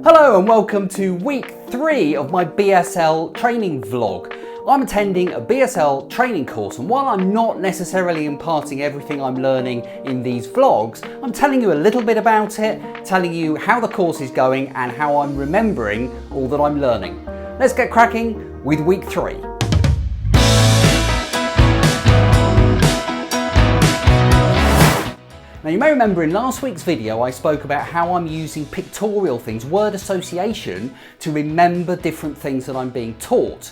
Hello and welcome to week 3 of my BSL training vlog. I'm attending a BSL training course, and while I'm not necessarily imparting everything I'm learning in these vlogs, I'm telling you a little bit about it, telling you how the course is going and how I'm remembering all that I'm learning. Let's get cracking with week 3. Now you may remember in last week's video I spoke about how I'm using pictorial things, word association, to remember different things that I'm being taught.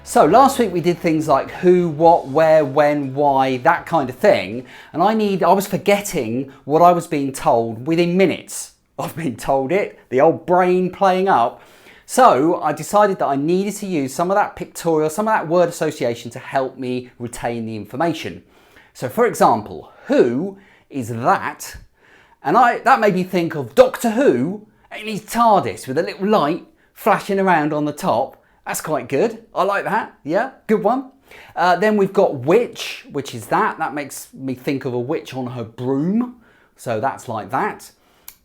So last week we did things like who, what, where, when, why, that kind of thing, and I was forgetting what I was being told within minutes of being told it, the old brain playing up. So I decided that I needed to use some of that pictorial, some of that word association to help me retain the information. So for example, who is that, and that made me think of Doctor Who in his TARDIS with a little light flashing around on the top. That's quite good. I like that. Yeah, good one. Then we've got which is that. That makes me think of a witch on her broom. So that's like that.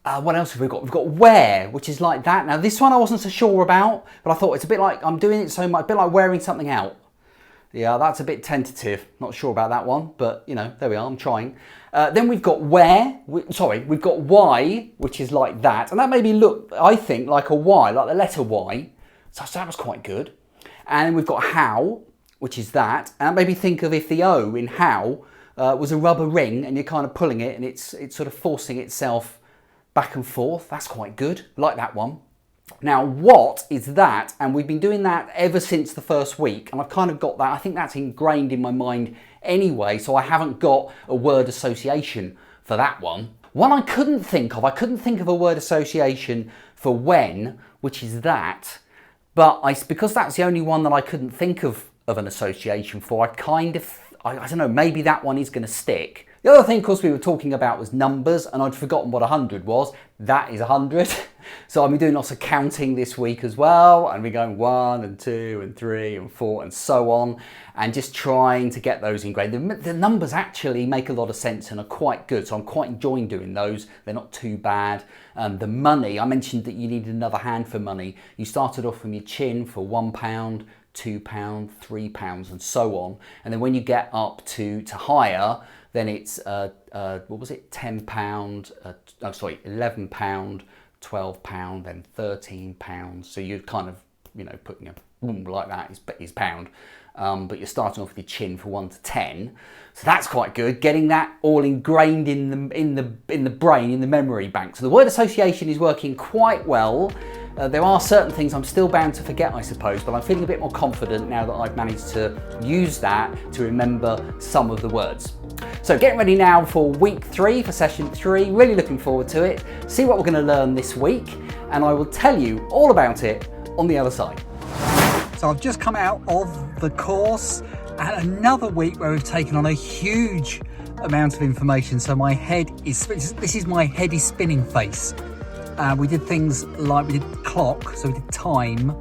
What else have we got? We've got where, which is like that. Now this one I wasn't so sure about, but I thought it's a bit like I'm doing it so much, a bit like wearing something out. Yeah, that's a bit tentative. Not sure about that one, but you know, there we are, I'm trying. Then we've got we've got why, which is like that. And that made me look, I think, like a Y, like the letter Y. So that was quite good. And we've got how, which is that. And that made me think of if the O in how was a rubber ring and you're kind of pulling it and it's sort of forcing itself back and forth. That's quite good. Like that one. Now, what is that? And we've been doing that ever since the first week, and I've kind of got that. I think that's ingrained in my mind anyway, so I haven't got a word association for that one. One I couldn't think of a word association for when, which is that, but because that's the only one that I couldn't think of an association for, I don't know, maybe that one is going to stick. The other thing, of course, we were talking about was numbers, and I'd forgotten what 100 was. That is 100. So I'll be doing lots of counting this week as well, and we're going 1 and 2 and 3 and 4 and so on, and just trying to get those ingrained. The numbers actually make a lot of sense and are quite good, so I'm quite enjoying doing those. They're not too bad. The money, I mentioned that you needed another hand for money. You started off from your chin for £1, £2, £3 and so on, and then when you get up to higher, then it's what was it, £10, £11, £12, then £13. So you're kind of, you know, putting a like that is pound, but you're starting off with your chin for 1 to 10. So that's quite good. Getting that all ingrained in the brain, in the memory bank. So the word association is working quite well. There are certain things I'm still bound to forget, I suppose, but I'm feeling a bit more confident now that I've managed to use that to remember some of the words. So getting ready now for week 3, for session 3, really looking forward to it. See what we're going to learn this week, and I will tell you all about it on the other side. So I've just come out of the course, and another week where we've taken on a huge amount of information. So my head is, this is my head is spinning face. We did things like, we did clock, so we did time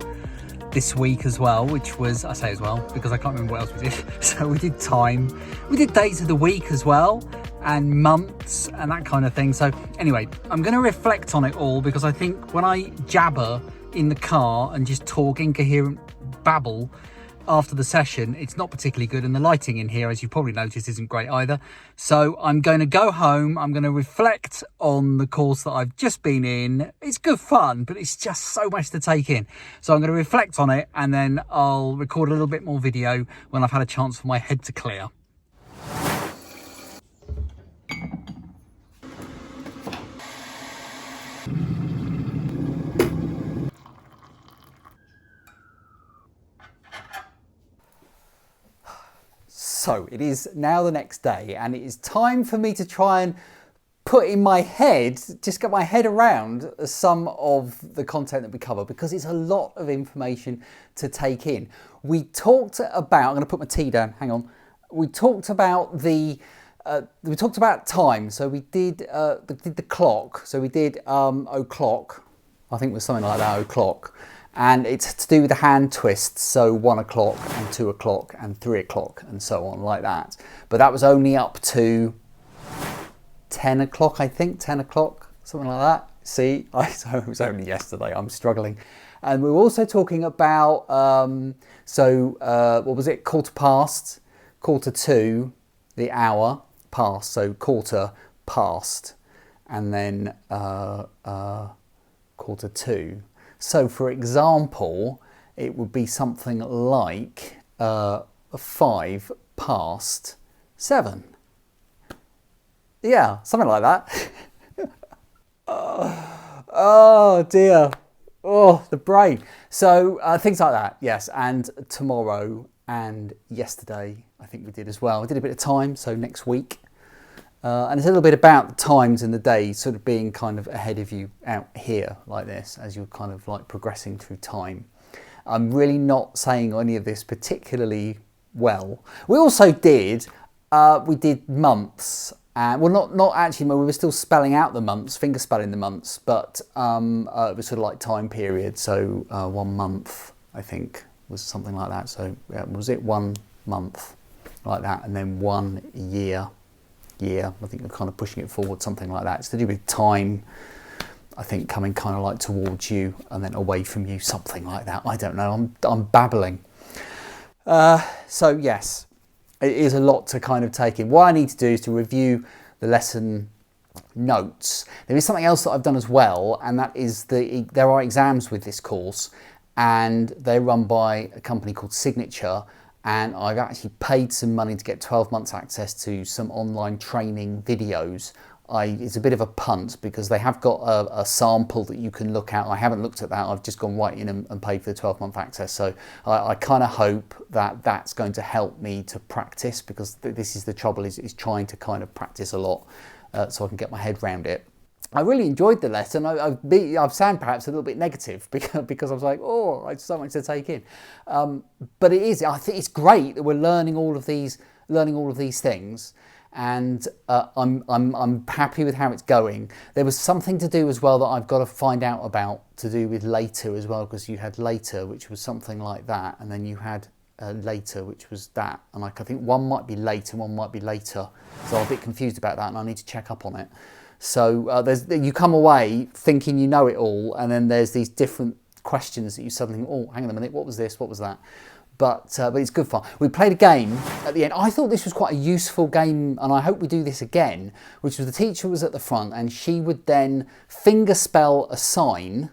this week as well, which was, I say as well, because I can't remember what else we did. So we did time, we did days of the week as well, and months and that kind of thing. So anyway, I'm going to reflect on it all, because I think when I jabber in the car and just talk incoherent babble after the session, it's not particularly good, and the lighting in here, as you probably noticed, isn't great either. So I'm going to go home, I'm going to reflect on the course that I've just been in. It's good fun, but it's just so much to take in. So I'm going to reflect on it, and then I'll record a little bit more video when I've had a chance for my head to clear. So it is now the next day, and it is time for me to try and put in my head, just get my head around some of the content that we cover, because it's a lot of information to take in. We talked about, I'm going to put my tea down, hang on. We talked about time. So we did the clock. So we did o'clock. I think it was something like that, o'clock. And it's to do with the hand twists, so 1 o'clock and 2 o'clock and 3 o'clock and so on, like that. But that was only up to 10 o'clock, I think, 10 o'clock, something like that. See, it was only yesterday, I'm struggling. And we were also talking about, what was it, quarter past, quarter to, the hour, past, so quarter past, and then quarter to. So for example, it would be something like 5 past 7. Yeah, something like that. Oh dear. Oh, the brain. So things like that, yes. And tomorrow and yesterday, I think we did as well. I did a bit of time, so next week. And it's a little bit about the times and the days sort of being kind of ahead of you out here like this as you're kind of like progressing through time. I'm really not saying any of this particularly well. We also did, we did months. Well, not actually, we were still spelling out the months, finger spelling the months, but it was sort of like time period. So 1 month, I think, was something like that. So yeah, was it 1 month like that? And then 1 year. I think we're kind of pushing it forward, something like that. It's to do with time, I think, coming kind of like towards you and then away from you, something like that. I don't know, I'm babbling. So yes, it is a lot to kind of take in. What I need to do is to review the lesson notes. There is something else that I've done as well, and that is there are exams with this course, and they're run by a company called Signature, and I've actually paid some money to get 12 months access to some online training videos. It's a bit of a punt because they have got a sample that you can look at. I haven't looked at that. I've just gone right in and paid for the 12-month access. So I kind of hope that that's going to help me to practice, because this is the trouble, is trying to kind of practice a lot so I can get my head around it. I really enjoyed the lesson. I've sound perhaps a little bit negative because I was like, oh, it's so much to take in. But it is. I think it's great that we're learning all of these things. And I'm happy with how it's going. There was something to do as well that I've got to find out about, to do with later as well, because you had later, which was something like that, and then you had later, which was that. And I think one might be late and one might be later. So I'm a bit confused about that, and I need to check up on it. So you come away thinking you know it all, and then there's these different questions that you suddenly, oh, hang on a minute, what was this, what was that? But it's good fun. We played a game at the end. I thought this was quite a useful game, and I hope we do this again, which was the teacher was at the front, and she would then finger spell a sign,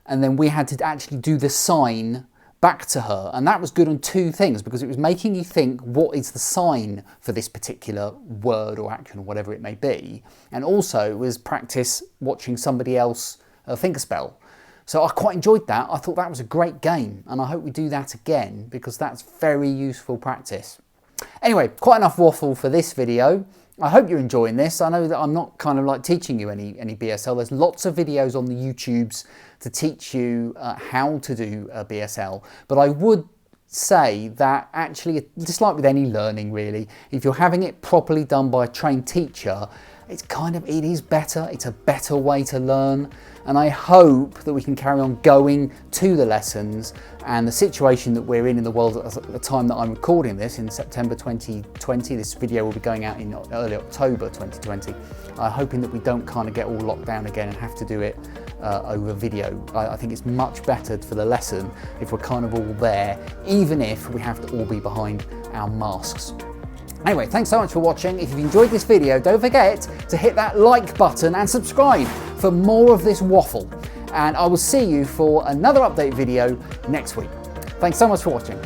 and then we had to actually do the sign back to her. And that was good on 2 things, because it was making you think, what is the sign for this particular word or action or whatever it may be. And also it was practice watching somebody else finger spell. So I quite enjoyed that. I thought that was a great game, and I hope we do that again, because that's very useful practice. Anyway, quite enough waffle for this video. I hope you're enjoying this. I know that I'm not kind of like teaching you any BSL. There's lots of videos on the YouTubes to teach you how to do BSL, but I would say that actually, just like with any learning really, if you're having it properly done by a trained teacher, it is better. It's a better way to learn. And I hope that we can carry on going to the lessons, and the situation that we're in the world at the time that I'm recording this, in September 2020, this video will be going out in early October 2020. I'm hoping that we don't kind of get all locked down again and have to do it over video. I think it's much better for the lesson if we're kind of all there, even if we have to all be behind our masks. Anyway, thanks so much for watching. If you've enjoyed this video, don't forget to hit that like button and subscribe for more of this waffle. And I will see you for another update video next week. Thanks so much for watching.